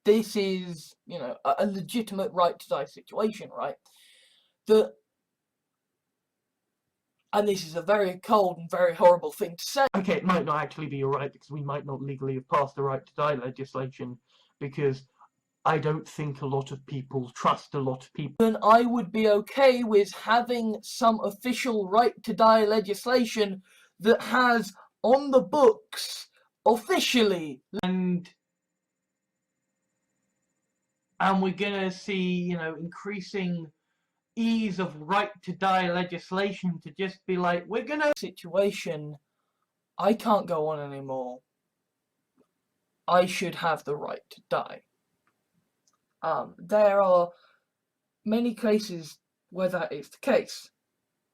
this is, you know, a legitimate right to die situation, right? That, and this is a very cold and very horrible thing to say. Okay, it might not actually be your right, because we might not legally have passed the right to die legislation, because I don't think a lot of people trust a lot of people. Then I would be okay with having some official right to die legislation that has on the books officially, And we're gonna see, you know, increasing ease of right to die legislation to just be like, we're gonna situation, I can't go on anymore. I should have the right to die. There are many cases where that is the case.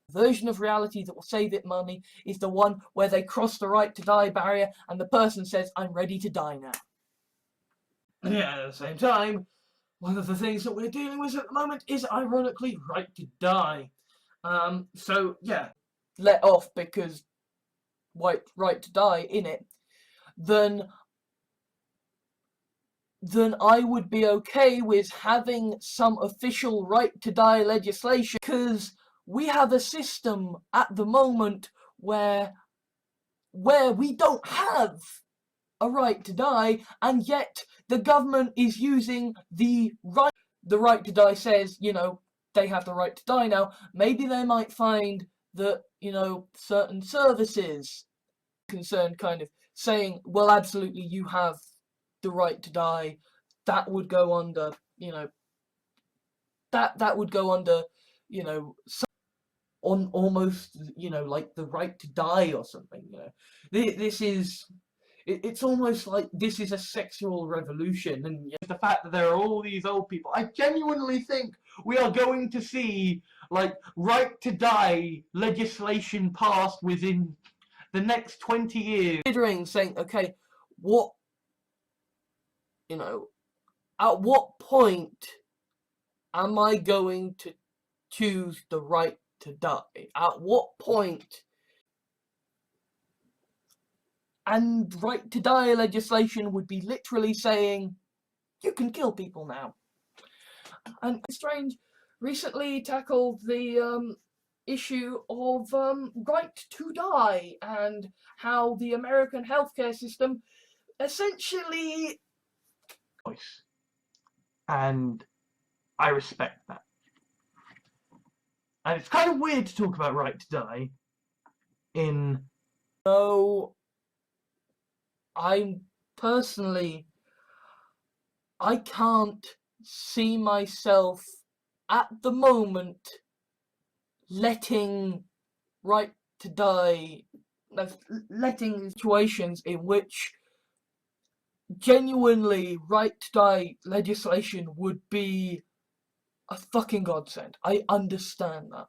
The version of reality that will save it money is the one where they cross the right to die barrier and the person says, I'm ready to die now. Yeah, at the same time, one of the things that we're dealing with at the moment is, ironically, right to die. So, yeah, let off because right to die in it, then I would be okay with having some official right to die legislation, because we have a system at the moment where we don't have a right to die, and yet the government is using the right to die says, you know, they have the right to die now. Maybe they might find that, you know, certain services concerned kind of saying, well, absolutely, you have the right to die. That would go under, you know, that would go under, you know, on almost, you know, like the right to die or something. You know, this is. It's almost like this is a sexual revolution, and the fact that there are all these old people. I genuinely think we are going to see, like, right to die legislation passed within the next 20 years. Considering saying, okay, what, you know, at what point am I going to choose the right to die? At what point? And right to die legislation would be literally saying, you can kill people now. And Strange recently tackled the issue of right to die and how the American healthcare system essentially... And I respect that. And it's kind of weird to talk about right to die in... No, I'm personally, I can't see myself at the moment letting right to die, letting situations in which genuinely right to die legislation would be a fucking godsend. I understand that.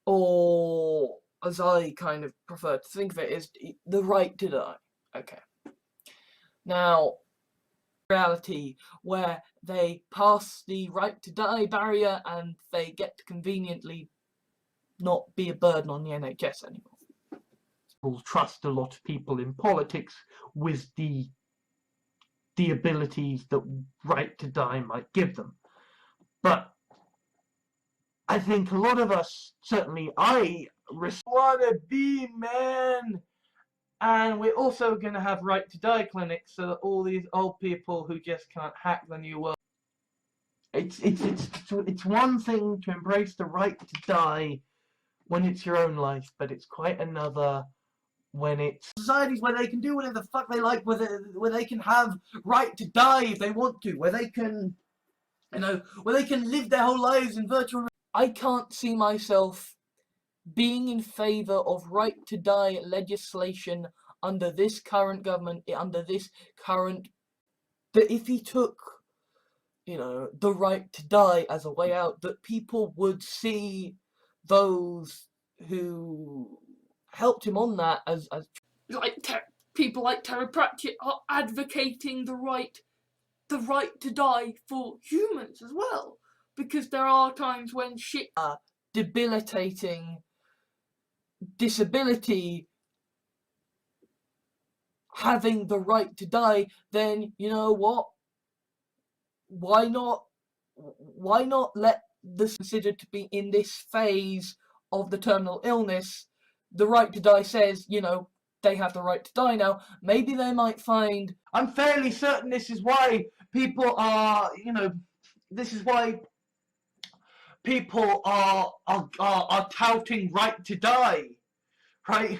Or as I kind of prefer to think of it, is the right to die. Okay. Now, reality where they pass the right to die barrier and they get to conveniently not be a burden on the NHS anymore. Will trust a lot of people in politics with the abilities that right to die might give them. But I think a lot of us, certainly I, wanna be, man. And we're also going to have right to die clinics so that all these old people who just can't hack the new world. It's one thing to embrace the right to die when it's your own life, but it's quite another when it's societies where they can do whatever the fuck they like, where they can have right to die if they want to, where they can, you know, where they can live their whole lives in virtual... I can't see myself being in favour of right to die legislation under this current government, under this current... That if he took, you know, the right to die as a way out, that people would see those who helped him on that as like people like Terry Pratchett are advocating the right to die for humans as well, because there are times when shit debilitating disability having the right to die, then you know what? Why not let this considered to be in this phase of the terminal illness? The right to die says, you know, they have the right to die now. Maybe they might find. I'm fairly certain this is why people are, this is why people are touting right to die, right?